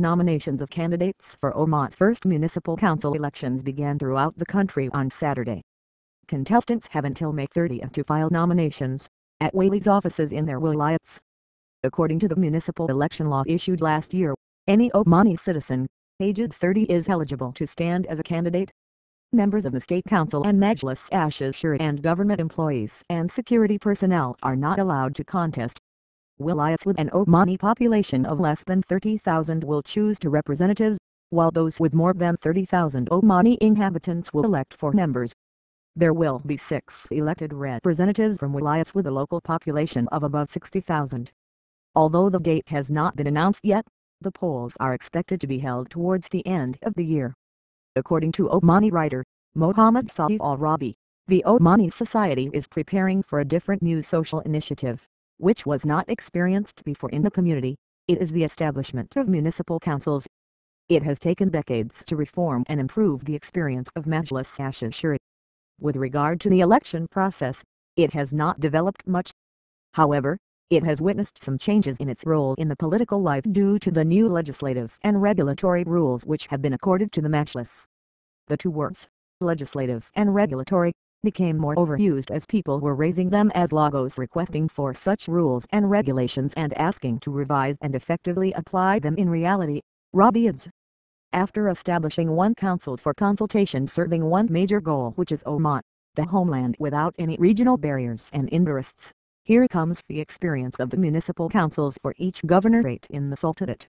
Nominations of candidates for Oman's first municipal council elections began throughout the country on Saturday. Contestants have until May 30th to file nominations at wali's offices in their wilayats. According to the municipal election law issued last year, any Omani citizen, aged 30 is eligible to stand as a candidate. Members of the State Council and Majlis Ash-Shura and government employees and security personnel are not allowed to contest. Wilayats with an Omani population of less than 30,000 will choose two representatives, while those with more than 30,000 Omani inhabitants will elect 4 members. There will be 6 elected representatives from wilayats with a local population of above 60,000. Although the date has not been announced yet, the polls are expected to be held towards the end of the year. According to Omani writer Mohammed Saif al-Rabi, the Omani society is preparing for a different new social initiative, which was not experienced before in the community. It is the establishment of municipal councils. It has taken decades to reform and improve the experience of Majlis Ash-Shura. With regard to the election process, it has not developed much. However, it has witnessed some changes in its role in the political life due to the new legislative and regulatory rules which have been accorded to the Majlis. The two words, legislative and regulatory, became more overused as people were raising them as logos requesting for such rules and regulations and asking to revise and effectively apply them in reality. Rabi adds, after establishing one council for consultation serving one major goal, which is Oman, the homeland without any regional barriers and interests, here comes the experience of the municipal councils for each governorate in the Sultanate.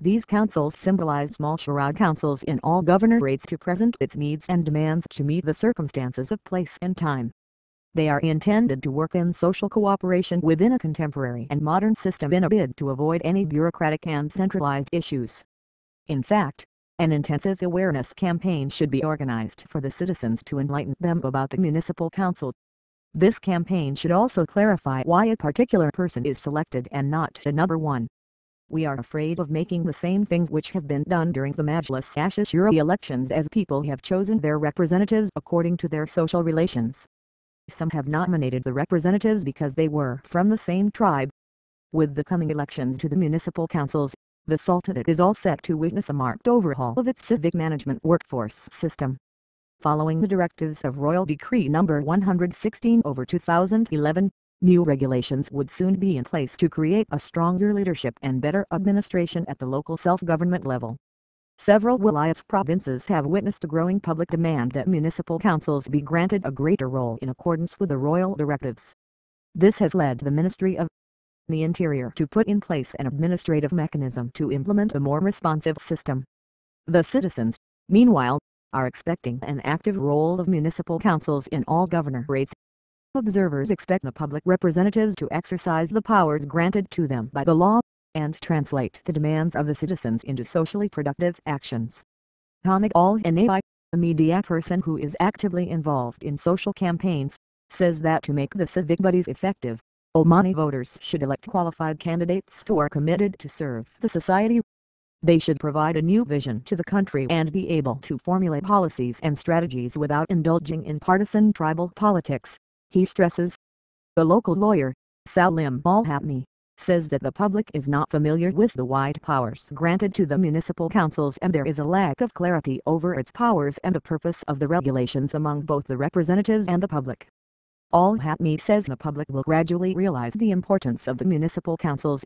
These councils symbolize small shura councils in all governorates to present its needs and demands to meet the circumstances of place and time. They are intended to work in social cooperation within a contemporary and modern system in a bid to avoid any bureaucratic and centralized issues. In fact, an intensive awareness campaign should be organized for the citizens to enlighten them about the municipal council. This campaign should also clarify why a particular person is selected and not another one. We are afraid of making the same things which have been done during the Majlis Ash-Shura elections, as people have chosen their representatives according to their social relations. Some have nominated the representatives because they were from the same tribe. With the coming elections to the municipal councils, the Sultanate is all set to witness a marked overhaul of its civic management workforce system. Following the directives of Royal Decree No. 116/2011, new regulations would soon be in place to create a stronger leadership and better administration at the local self-government level. Several wilayat provinces have witnessed a growing public demand that municipal councils be granted a greater role in accordance with the royal directives. This has led the Ministry of the Interior to put in place an administrative mechanism to implement a more responsive system. The citizens, meanwhile, are expecting an active role of municipal councils in all governorates. Observers expect the public representatives to exercise the powers granted to them by the law, and translate the demands of the citizens into socially productive actions. Hamid al-Hanai, a media person who is actively involved in social campaigns, says that to make the civic bodies effective, Omani voters should elect qualified candidates who are committed to serve the society. They should provide a new vision to the country and be able to formulate policies and strategies without indulging in partisan tribal politics, he stresses. The local lawyer, Salim al-Hatmi, says that the public is not familiar with the wide powers granted to the municipal councils and there is a lack of clarity over its powers and the purpose of the regulations among both the representatives and the public. Al-Hatmi says the public will gradually realize the importance of the municipal councils.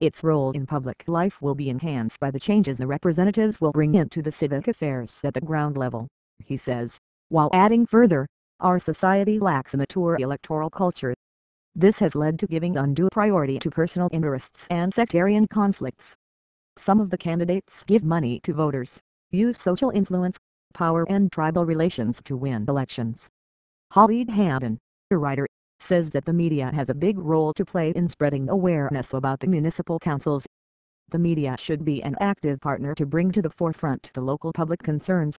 Its role in public life will be enhanced by the changes the representatives will bring into the civic affairs at the ground level, he says, while adding further, our society lacks a mature electoral culture. This has led to giving undue priority to personal interests and sectarian conflicts. Some of the candidates give money to voters, use social influence, power and tribal relations to win elections. Khalid Hamdan, a writer, says that the media has a big role to play in spreading awareness about the municipal councils. The media should be an active partner to bring to the forefront the local public concerns.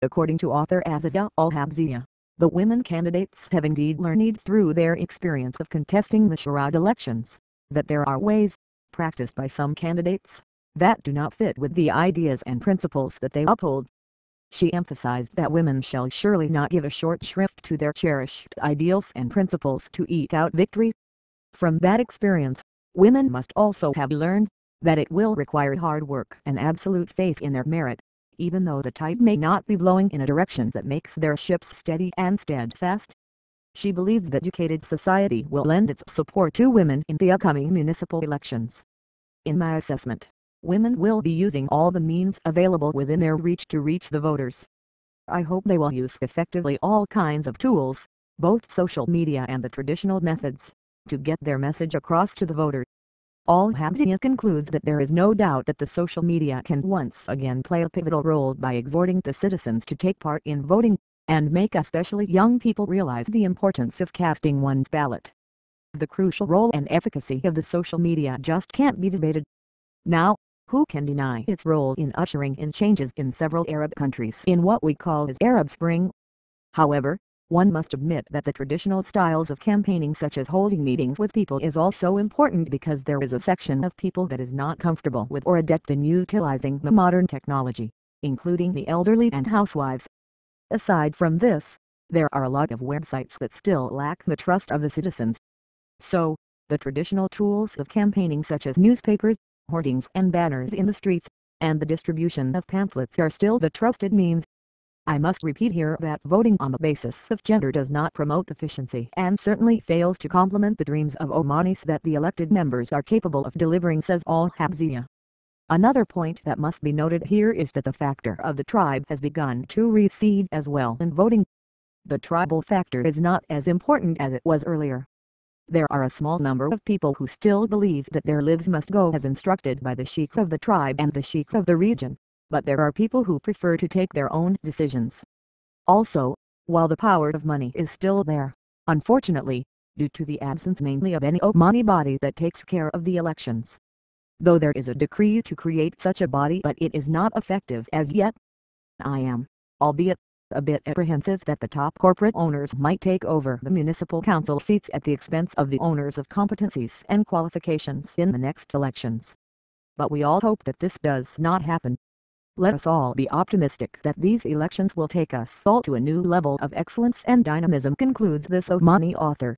According to author Aziza al-Habziya, the women candidates have indeed learned through their experience of contesting the shura elections, that there are ways, practiced by some candidates, that do not fit with the ideas and principles that they uphold. She emphasized that women shall surely not give a short shrift to their cherished ideals and principles to eke out victory. From that experience, women must also have learned that it will require hard work and absolute faith in their merit, even though the tide may not be blowing in a direction that makes their ships steady and steadfast. She believes that educated society will lend its support to women in the upcoming municipal elections. In my assessment, women will be using all the means available within their reach to reach the voters. I hope they will use effectively all kinds of tools, both social media and the traditional methods, to get their message across to the voter. Al-Habsiyah concludes that there is no doubt that the social media can once again play a pivotal role by exhorting the citizens to take part in voting, and make especially young people realize the importance of casting one's ballot. The crucial role and efficacy of the social media just can't be debated. Now, who can deny its role in ushering in changes in several Arab countries in what we call as Arab Spring? However, one must admit that the traditional styles of campaigning, such as holding meetings with people, is also important because there is a section of people that is not comfortable with or adept in utilizing the modern technology, including the elderly and housewives. Aside from this, there are a lot of websites that still lack the trust of the citizens. So, the traditional tools of campaigning, such as newspapers, hoardings and banners in the streets, and the distribution of pamphlets, are still the trusted means. I must repeat here that voting on the basis of gender does not promote efficiency and certainly fails to complement the dreams of Omanis that the elected members are capable of delivering, says Al-Habsiyah. Another point that must be noted here is that the factor of the tribe has begun to recede as well in voting. The tribal factor is not as important as it was earlier. There are a small number of people who still believe that their lives must go as instructed by the sheikh of the tribe and the sheikh of the region, but there are people who prefer to take their own decisions. Also, while the power of money is still there, unfortunately, due to the absence mainly of any Omani body that takes care of the elections. Though there is a decree to create such a body, but it is not effective as yet. I am, albeit, a bit apprehensive that the top corporate owners might take over the municipal council seats at the expense of the owners of competencies and qualifications in the next elections. But we all hope that this does not happen. Let us all be optimistic that these elections will take us all to a new level of excellence and dynamism, concludes this Omani author.